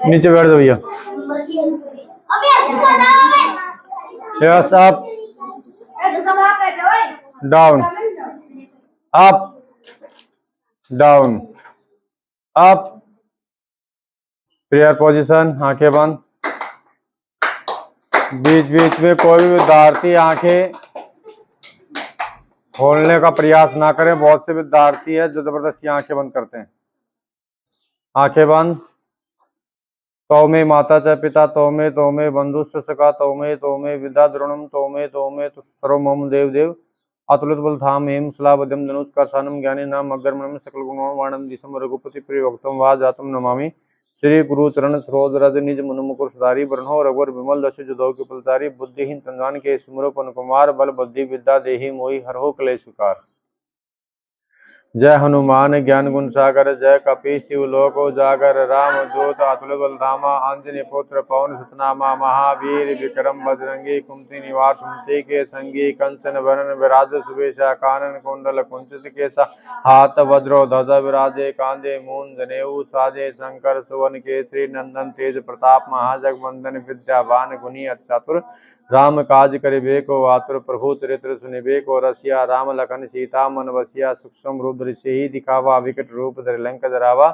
नीचे बैठ दो भैया। Yes, up down, up down, up. Prayer position, आंखें बंद। बीच बीच में कोई भी विद्यार्थी आंखें खोलने का प्रयास ना करें। बहुत से विद्यार्थी है जो जबरदस्ती आंखें बंद करते हैं। आंखें बंद। तौमे माता च पिता तौमे तौमे बंधु सका तौमे तौमे विद्या द्रोणम तौमे तौमे सर्वमम देव देव अतुलित बल धाम हेम सलाबद्यम धनुष कर्षानम ज्ञानी नाम अग्रमणम सकल गुणवान वाणम दिशम रघुपति प्रिय भक्तम वा जातम नमामि। श्री गुरु चरण सरोज रज निज मन मुकुर सुधारी बरनो रघुवर विमल दश जदौ की फलचारी बुद्धिहीन तंजान के सिमरो पन कुमार बल बुद्धि विद्या देहि मोहि हरहो क्लेश विकार। जय हनुमान ज्ञान गुण सागर जय कपीश तिहु लोक उजागर राम दूत अतुलित बल धामा अंजनी पुत्र पवन सुत नामा महावीर विक्रम बजरंगी कुमति निवार सुमति के संगी कंचन वरण विराज सुबेशा कानन कुंडल कुंचित केसा हाथ वज्रो ध्वजा विराजे कांधे मून जनेऊ साजे शंकर सुवन केसरी नंदन तेज प्रताप महाजगवंदन विद्यावान गुणी अत्यातुर राम काज करिबे को आतुर प्रभु चरित्र सुनिबे को रसिया राम लखन सीता मन बसिया सूक्ष्म रूप दृश्य ही दिखावा विकट रूप धरि लंक जरावा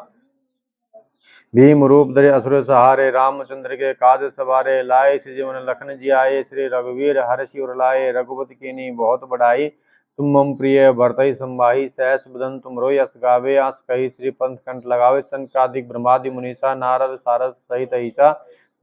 भीम रूप धरि असुर सहारे रामचंद्र के काज सवारे लाए जीवन लखन जी आए श्री रघुवीर हर्षि उर लाए रघुपति कीन्ही बहुत बढ़ाई तुम मम प्रिय भरतहि संभाही सहस बदन तुम रोय अस गावे अस कही श्री पंथ कंठ लगावे संकादिक ब्रह्मादि मुनीसा नारद सारद सहित ईसा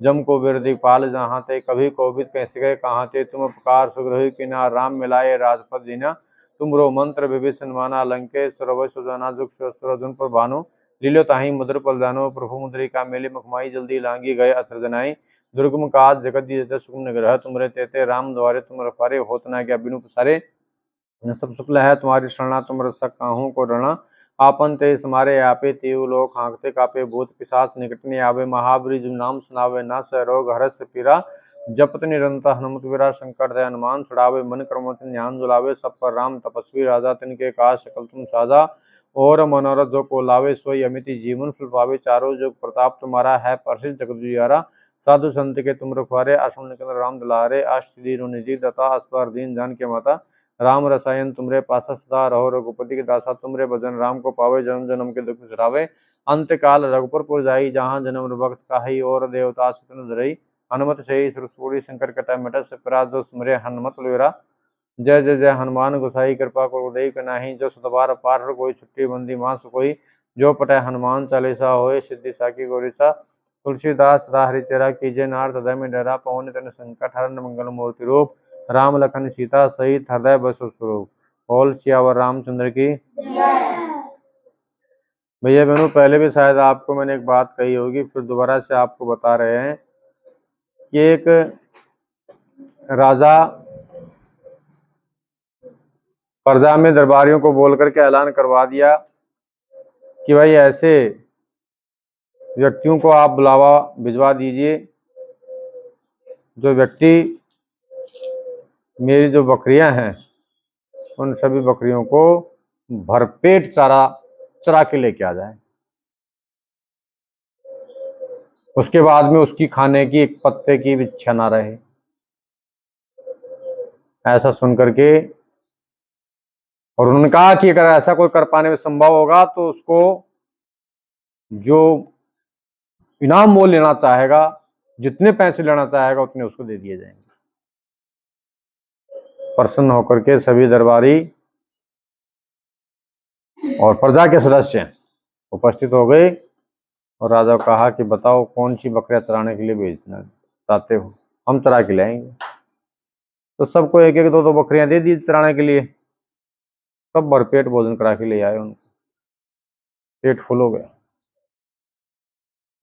जम को बिरधि पाल जहाँ ते कभी कोविद कैसे गए कहाँ ते तुम उपकार सुग्रही किनार राम मिलाए राजपद दीना तुम रो मंत्र विभीषण माना लंकेश्वर वसुजाना जुन पर भानु लीलो ताही मधुर पल जानो प्रभु मुद्रिका मेली मुखमाई जल्दी लांगी गए असर जनाई दुर्गम काज जगत दी सुगम निग्रह तुमरे तेते राम द्वारे तुम रखवारे होत ना क्या बिनु पसारे सब शुक्ल है तुम्हारी शरणा तुम रसक काहू को डरना आपन ते समारे आपे तीव लोक हाँकते कापे भूत पिशाच निकटने आवे महाबली जुम नाम सुनावे ना स रोग हरस पीरा जपत निरंतर हनुमत वीरा शंकर दयान हनुमान छुड़ावे मन क्रमो ध्यान जुलावे सब पर राम तपस्वी राजा तिनके काज सकल तुम साजा और मनोरथ जो को लावे सोई अमिति जीवन फल पावे चारों जुग प्रताप तुम्हारा है प्रसिद्ध जगत जियारा साधु संत के तुम रखवारे असुन राम दुलारे अष्ट दीन निधि दता अस्पर दीन जान के माता राम रसायन तुमरे पासा सदा रहो रघुपति के दासा तुमरे भजन राम को पावे जन्म जन्म के दुख बिसरावे अंत काल रघुपुर जाई जहाँ जन्म भक्त काही और देवता सुतन धरई हनुमत सही सुरसूरी शंकर कटा मिट सपराध जो सुमरे हनुमत लेरा जय जय जय हनुमान गोसाई कृपा को उदय कनाही जो सतबार पार कोई छुट्टी बंदी मास कोई जो पटय हनुमान चालीसा होए सिद्धि साकी गोरीसा तुलसीदास सदा हरिचरा कीजे नार हृदय में डरा पवन तन संकट हरण मंगल मूर्ति रूप राम लखन सीता सहित हृदय बसु स्वरूप बोल सियावर रामचंद्र की। भैया बहनों पहले भी शायद आपको मैंने एक बात कही होगी फिर दोबारा से आपको बता रहे हैं कि एक राजा प्रजा में दरबारियों को बोल करके ऐलान करवा दिया कि भाई ऐसे व्यक्तियों को आप बुलावा भिजवा दीजिए जो व्यक्ति मेरी जो बकरियां हैं उन सभी बकरियों को भरपेट चारा चरा के लेके आ जाए। उसके बाद में उसकी खाने की एक पत्ते की भी इच्छा ना रहे। ऐसा सुन करके और उन्होंने कहा कि अगर ऐसा कोई कर पाने में संभव होगा तो उसको जो इनाम मोल लेना चाहेगा जितने पैसे लेना चाहेगा उतने उसको दे दिए जाएंगे। प्रसन्न होकर के सभी दरबारी और प्रजा के सदस्य उपस्थित हो गए और राजा को कहा कि बताओ कौन सी बकरियां चराने के लिए भेजना चाहते हो, हम चरा के लाएंगे। तो सबको एक एक दो दो बकरियां दे दी चराने के लिए। सब भरपेट भोजन करा के ले आए, उनको पेट फुल हो गया।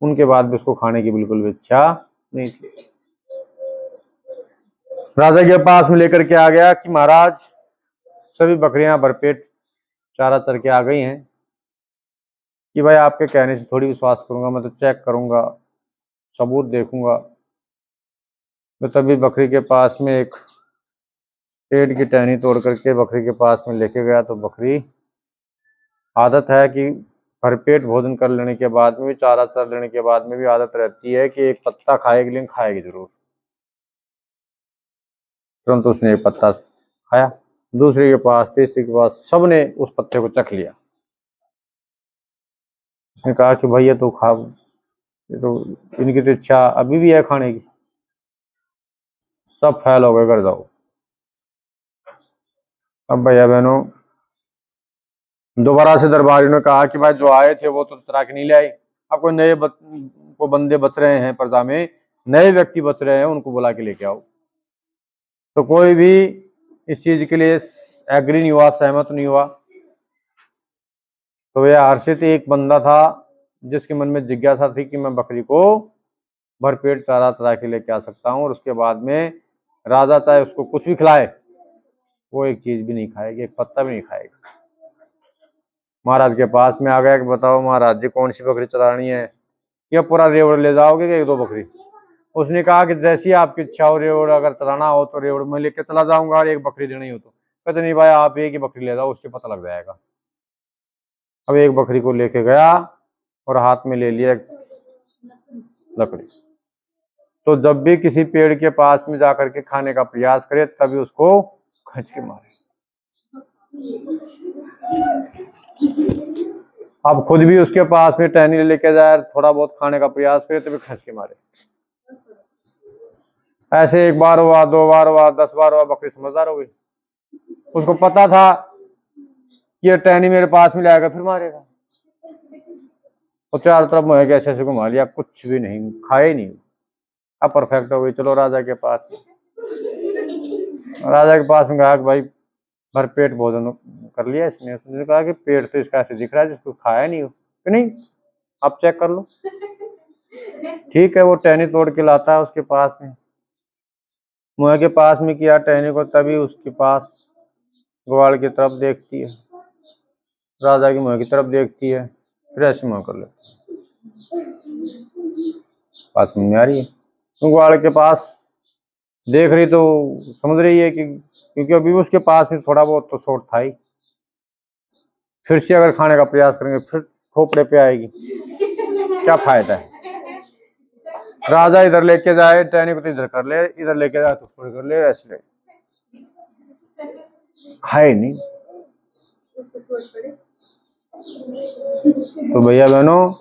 उनके बाद भी उसको खाने की बिल्कुल भी इच्छा नहीं थी। राजा के पास में लेकर के आ गया कि महाराज सभी बकरियां भरपेट चारा चर के आ गई हैं कि भाई आपके कहने से थोड़ी विश्वास करूंगा, मैं तो चेक करूंगा, सबूत देखूंगा। तो तभी बकरी के पास में एक पेड़ की टहनी तोड़ करके बकरी के पास में लेके गया, तो बकरी, आदत है कि भरपेट भोजन कर लेने के बाद में भी, चारा चर लेने के बाद में भी आदत रहती है कि एक पत्ता खाएगी, लेकिन खाएगी जरूर। तुरंत उसने एक पत्ता खाया, दूसरे के पास, तीसरे के पास, सबने उस पत्ते को चख लिया। उसने कहा कि भाई ये तो खा, ये तो, इनकी तो इच्छा अभी भी है खाने की। सब फैल हो गए, घर जाओ। अब भैया बहनों, दोबारा से दरबारी ने कहा कि भाई जो आए थे वो तो चरा के नहीं ले आए, अब कोई नए को बंदे बच रहे हैं, प्रजा में नए व्यक्ति बच रहे हैं, उनको बुला के लेके आओ। तो कोई भी इस चीज के लिए एग्री नहीं हुआ, सहमत नहीं हुआ। तो वह हर्षित एक बंदा था जिसके मन में जिज्ञासा थी कि मैं बकरी को भरपेट चारा चरा के लेके आ सकता हूँ, और उसके बाद में राजा चाहे उसको कुछ भी खिलाए, वो एक चीज भी नहीं खाएगी, एक पत्ता भी नहीं खाएगा। महाराज के पास में आ गया कि बताओ महाराज जी, कौन सी बकरी चरानी है, या पूरा रेवड़ ले जाओगे कि एक दो बकरी? उसने कहा कि जैसी आपकी इच्छा हो, रेवड़ अगर चलाना हो तो रेवड़ में लेके चला जाऊंगा, और एक बकरी देनी हो तो। कहते नहीं भाई, आप एक ही बकरी ले जाओ, उससे पता लग जाएगा। अब एक बकरी को लेके गया और हाथ में ले लिया लकड़ी। तो जब भी किसी पेड़ के पास में जाकर के खाने का प्रयास करे, तभी उसको खींच के मारे। अब खुद भी उसके पास में टहनी लेके जाए, थोड़ा बहुत खाने का प्रयास करे, तभी खींच के मारे। ऐसे एक बार हुआ, दो बार हुआ, 10 बार हुआ, बकरी समझदार हो गई। उसको पता था कि ये टहनी मेरे पास में लाएगा फिर मारेगा। तो चारों तरफ मुँह के ऐसे घुमा लिया, कुछ भी नहीं खाए ही नहीं। अब परफेक्ट हो गई, चलो राजा के पास। राजा के पास में कहा कि भाई भरपेट भोजन कर लिया इसने। उसने कहा कि पेट तो इसका ऐसे दिख रहा है जिसको खाया नहीं हो। कि नहीं, आप चेक कर लो। ठीक है, वो टहनी तोड़ के लाता है उसके पास में, मुँह के पास में किया टहनी को, तभी उसके पास ग्वाल की तरफ देखती है, राजा की मुँह की तरफ देखती है, फिर ऐसे मुँह कर लेती है। पास में आ रही है, तो ग्वाल के पास देख रही तो समझ रही है कि क्योंकि अभी उसके पास में थोड़ा बहुत तो शॉर्ट था ही, फिर से अगर खाने का प्रयास करेंगे फिर खोपड़े पे आएगी, क्या फायदा है। राजा इधर लेके जाए टहनी को तो इधर कर ले, इधर लेके जाए तो थोड़ी कर ले, ऐसे खाए नहीं। तो भैया बहनों,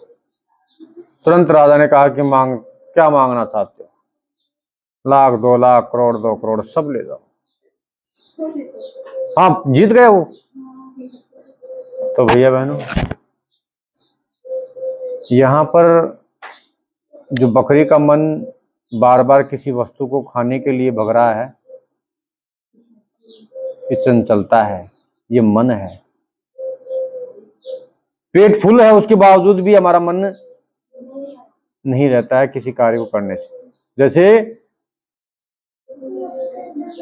तुरंत राजा ने कहा कि मांग, क्या मांगना चाहते हो? 1,00,000, 2,00,000, करोड़, 2 करोड़, सब ले जाओ। हाँ, जीत गए वो। तो भैया बहनों, यहाँ पर जो बकरी का मन बार बार किसी वस्तु को खाने के लिए भग रहा है, ये चंचलता है, ये मन है। पेट फुल है, उसके बावजूद भी हमारा मन नहीं रहता है किसी कार्य को करने से। जैसे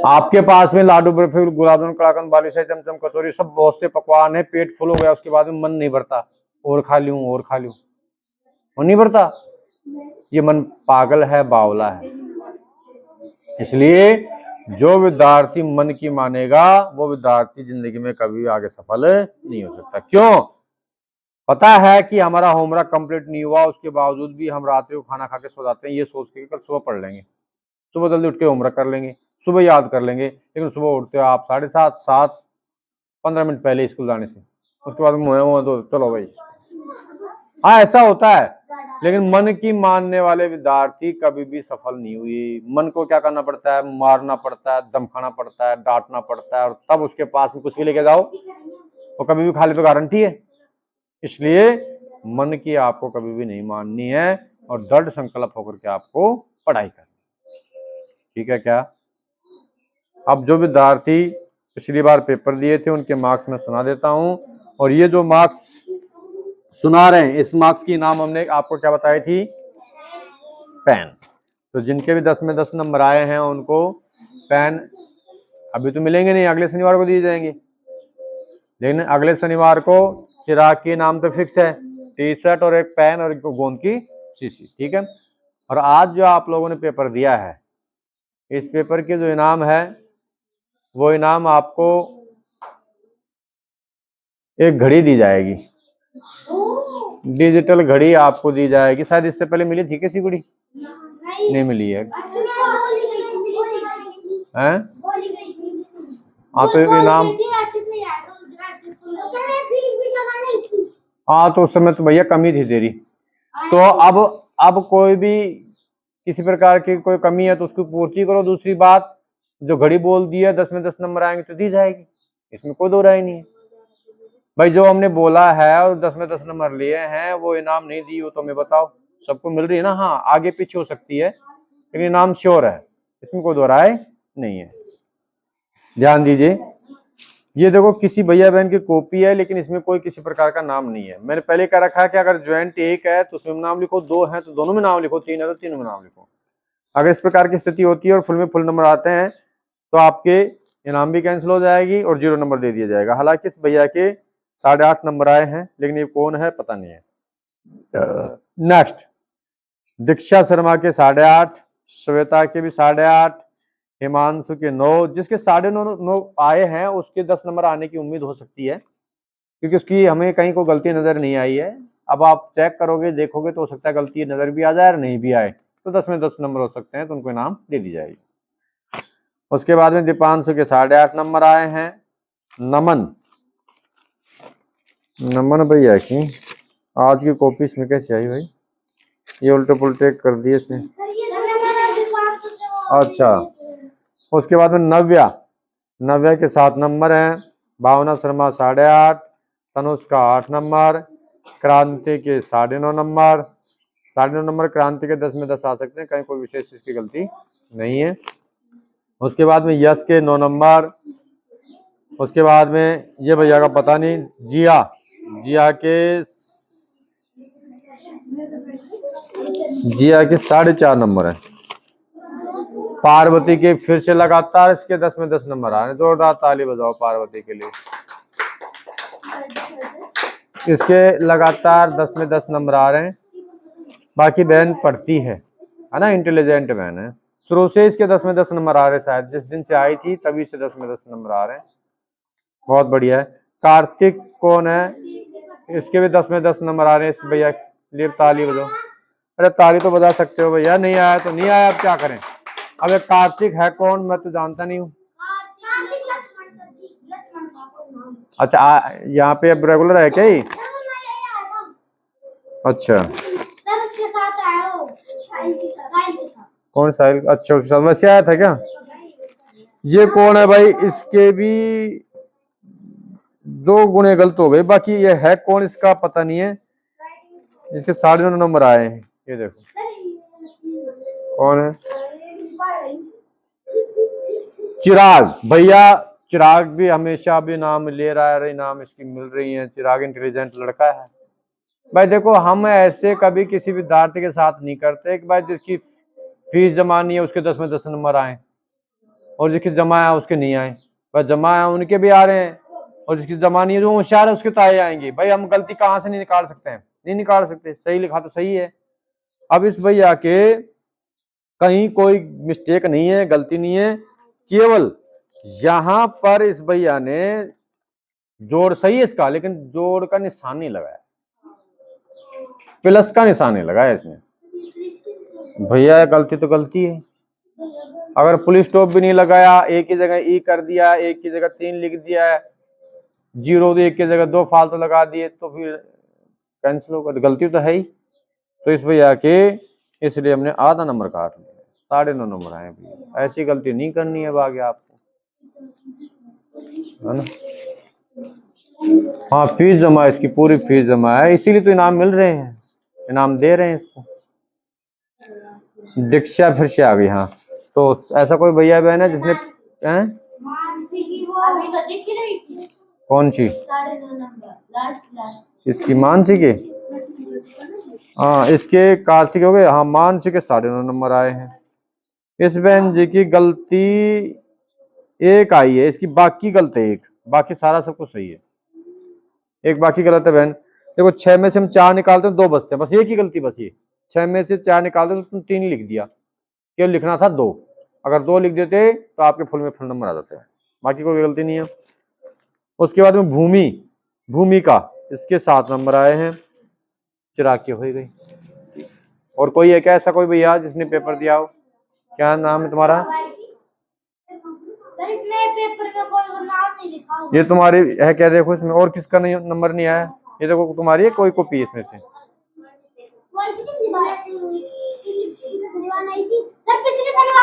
आपके पास में लाडू, बर्फी, गुलाब जामुन, कलाकंद, बालूशाही, चमचम, कचौरी, सब बहुत से पकवान है, पेट फुल हो गया, उसके बाद में मन नहीं भरता, और खा लूं और खा लूं, वो नहीं भरता। ये मन पागल है, बावला है। इसलिए जो विद्यार्थी मन की मानेगा, वो विद्यार्थी जिंदगी में कभी आगे सफल नहीं हो सकता। क्यों? पता है कि हमारा होमवर्क कंप्लीट नहीं हुआ, उसके बावजूद भी हम रात को खाना खा के सो जाते हैं, ये सोच के कल सुबह पढ़ लेंगे, सुबह जल्दी उठ के होमवर्क कर लेंगे, सुबह याद कर लेंगे। लेकिन सुबह उठते हो आप 7:30, 7, 15 मिनट पहले स्कूल जाने से, उसके बाद मुँह तो चलो भाई। हाँ, ऐसा होता है। लेकिन मन की मानने वाले विद्यार्थी कभी भी सफल नहीं हुई। मन को क्या करना पड़ता है? मारना पड़ता है, धमकाना पड़ता है, डांटना पड़ता है, और तब उसके पास में कुछ भी लेके जाओ तो कभी भी खा ले तो गारंटी है। इसलिए मन की आपको कभी भी नहीं माननी है, और दृढ़ संकल्प होकर के आपको पढ़ाई करनी। ठीक है क्या? अब जो विद्यार्थी पिछली बार पेपर दिए थे उनके मार्क्स मैं सुना देता हूं, और ये जो मार्क्स सुना रहे हैं, इस मार्क्स की नाम हमने आपको क्या बताई थी? पेन। तो जिनके भी 10 में 10 नंबर आए हैं उनको पेन अभी तो मिलेंगे नहीं, अगले शनिवार को दिए जाएंगे। लेकिन अगले शनिवार को चिराग के नाम तो फिक्स है, टी-शर्ट और एक पेन और एक गोंद की शीशी। ठीक है। और आज जो आप लोगों ने पेपर दिया है, इस पेपर के जो इनाम है वो इनाम आपको एक घड़ी दी जाएगी, डिजिटल घड़ी आपको दी जाएगी। शायद इससे पहले मिली थी किसी घड़ी? नहीं मिली है। हैं? हाँ तो इनाम, हाँ तो उस समय तो भैया कमी थी तेरी। तो अब कोई भी किसी प्रकार की कोई कमी है तो उसकी पूर्ति करो। दूसरी बात, जो घड़ी बोल दी है 10 में 10 नंबर आएंगे तो दी जाएगी, इसमें कोई दो राय नहीं है भाई। जो हमने बोला है और 10 में 10 नंबर लिए हैं वो इनाम नहीं दी हो तो हमें बताओ। सबको मिल रही है ना? हाँ आगे पीछे हो सकती है लेकिन इनाम श्योर है, इसमें कोई दो राय नहीं है। ध्यान दीजिए, ये देखो किसी भैया बहन की कॉपी है लेकिन इसमें कोई किसी प्रकार का नाम नहीं है। मैंने पहले कह रखा है कि अगर ज्वाइंट एक है तो उसमें नाम लिखो, दो है तो दोनों में नाम लिखो, तीन है तो तीनों में नाम लिखो। अगर इस प्रकार की स्थिति होती है और फुल में फुल नंबर आते हैं तो आपके इनाम भी कैंसिल हो जाएगी और 0 नंबर दे दिया जाएगा। हालांकि इस भैया के 8.5 नंबर आए हैं लेकिन ये कौन है पता नहीं है। नेक्स्ट, दीक्षा शर्मा के 8.5, श्वेता के भी 8.5, हिमांशु के 9। जिसके 9.5 आए हैं उसके 10 नंबर आने की उम्मीद हो सकती है क्योंकि उसकी हमें कहीं कोई गलती नजर नहीं आई है। अब आप चेक करोगे देखोगे तो हो सकता है गलती नजर भी आ जाए और नहीं भी आए तो 10 में 10 नंबर हो सकते हैं तो उनको इनाम दे दी जाएगी। उसके बाद में दीपांशु के 8.5 नंबर आए हैं। नमन भैया की आज की कॉपी इसमें कैसे आई भाई? ये उल्टे पुल्टे कर दिए इसने। अच्छा, उसके बाद में नव्या के 7 नंबर हैं। भावना शर्मा 8.5, तनुष का 8 नंबर, क्रांति के 9.5 नंबर। 9.5 नंबर क्रांति के 10 में 10 आ सकते हैं, कहीं कोई विशेष इसकी गलती नहीं है। उसके बाद में यश के 9 नंबर। उसके बाद में ये भैया का पता नहीं, जिया के 4.5 नंबर है। पार्वती के फिर से लगातार इसके 10 में 10 नंबर आ रहे हैं। जोरदार ताली बजाओ पार्वती के लिए। इसके लगातार 10 में 10 नंबर आ रहे हैं। बाकी बहन पढ़ती है ना, इंटेलिजेंट बहन है। शुरू से इसके 10 में 10 नंबर आ रहे हैं, शायद जिस दिन से आई थी तभी से 10 में 10 नंबर आ रहे हैं। बहुत बढ़िया है। कार्तिक कौन है? इसके भी 10 में 10 नंबर आ रहे हैं। इस भैया के लिए ताली बजाओ। अरे ताली तो बजा सकते हो भैया, नहीं आया तो नहीं आया, अब क्या करें। अब कार्तिक है कौन? मैं तो जानता नहीं हूँ। अच्छा, यहाँ पे अब रेगुलर है क्या ही? अच्छा, कौन साहिल? अच्छा वैसे आया था क्या? ये कौन है भाई? इसके भी 2 गुणे गलत हो गए, बाकी ये है कौन इसका पता नहीं है। इसके 9.5 नंबर आए हैं, ये देखो कौन है। चिराग भैया, चिराग भी हमेशा भी नाम ले रहा है, इनाम इसकी मिल रही है। चिराग इंटेलिजेंट लड़का है भाई। देखो हम ऐसे कभी किसी विद्यार्थी के साथ नहीं करते कि भाई जिसकी फीस जमा नहीं है उसके 10 में 10 नंबर आए और जिसकी जमा है उसके नहीं आए। भाई जमा है उनके भी आ रहे हैं और जिसकी जमा नहीं है जो होशियार है उसके ताए आएंगे। भाई हम गलती कहाँ से नहीं निकाल सकते हैं? नहीं निकाल सकते। सही लिखा तो सही है। अब इस भैया के कहीं कोई मिस्टेक नहीं है, गलती नहीं है, केवल यहां पर इस भैया ने जोड़ सही है इसका, लेकिन जोड़ का निशान नहीं लगाया, प्लस का निशान नहीं लगाया इसमें। भैया गलती तो गलती है। अगर पुलिस स्टॉप भी नहीं लगाया, एक की जगह ई कर दिया, एक की जगह 3 लिख दिया है, 0 एक की जगह 2 फालतू लगा दिए तो फिर कैंसिल होगा। गलती तो है ही। तो इस भैया के इसलिए हमने आधा नंबर काट लिया, 9.5 नंबर आए भैया। ऐसी गलती नहीं करनी है आगे आपको, है ना। हाँ फीस जमा, इसकी पूरी फीस जमा है, इसीलिए तो इनाम मिल रहे हैं, इनाम दे रहे हैं इसको। दीक्षा फिर से आ गई। हाँ तो ऐसा कोई भैया बहन है जिसने कौन सी? इसकी मानसी के? हाँ इसके कार्तिक हो गए। हाँ मानसी के 9.5 नंबर आए हैं। इस बहन जी की गलती एक आई है, इसकी बाकी गलत है एक, बाकी सारा सब कुछ सही है। एक बाकी गलत है बहन। देखो 6 में से हम 4 निकालते हैं 2 बचते हैं, बस एक ही गलती बस ये। 6 में से 4 निकालते तो तुम 3 लिख दिया, केवल लिखना था 2। अगर 2 लिख देते तो आपके फुल में फुल नंबर आ जाते हैं। बाकी कोई गलती नहीं है। उसके बाद में भूमि, भूमिका, इसके 7 नंबर आए हैं। चिराग की हो ही गई। और कोई है क्या ऐसा कोई भैया जिसने पेपर दिया हो? क्या नाम है तुम्हारा? इसमें पेपर में कोई नाम नहीं लिखा हुआ। ये तुम्हारी है क्या? देखो इसमें और किसका नहीं नंबर नहीं आया। ये देखो तुम्हारी है कोई कॉपी इसमें से।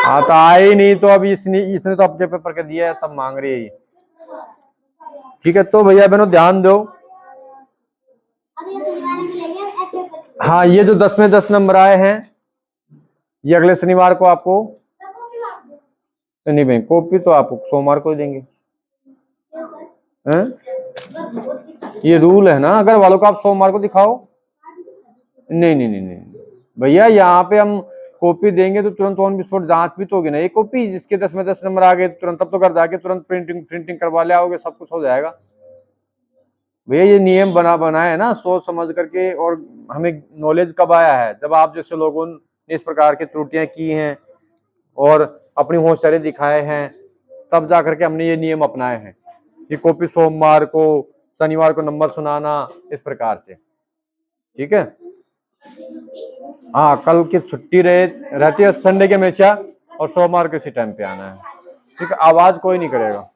हाँ तो आई नहीं तो अभी इसने तो आपके पेपर के दिया है तब मांग रही है ये। ठीक है तो भैया बहनों ध्यान दो। हाँ ये जो 10 में 10 नंबर आए हैं ये अगले शनिवार को आपको नहीं भाई, कॉपी तो आपको सोमवार को ही देंगे। ये रूल है ना, अगर वालों को आप सोमवार को दिखाओ। नहीं नहीं नहीं नहीं भैया, यहाँ पे हम कॉपी देंगे तो तुरंत ऑन स्पॉट जांच भी तो होगी ना। ये कॉपी जिसके 10 में 10 नंबर आ गए तुरंत तब तो घर जाके तुरंत प्रिंटिंग करवा ले आओगे, सब कुछ हो जाएगा। भैया ये नियम बनाया है ना सोच समझ करके। और हमें नॉलेज कब आया है? जब आप जैसे लोगों ने इस प्रकार की त्रुटियां की हैं और अपनी होशियारी दिखाए हैं, तब जा करके हमने ये नियम अपनाए हैं कि कॉपी सोमवार को, शनिवार को नंबर सुनाना, इस प्रकार से। ठीक है। हाँ कल की छुट्टी रहती है संडे के हमेशा, और सोमवार को इसी टाइम पे आना है। ठीक है, आवाज कोई नहीं करेगा।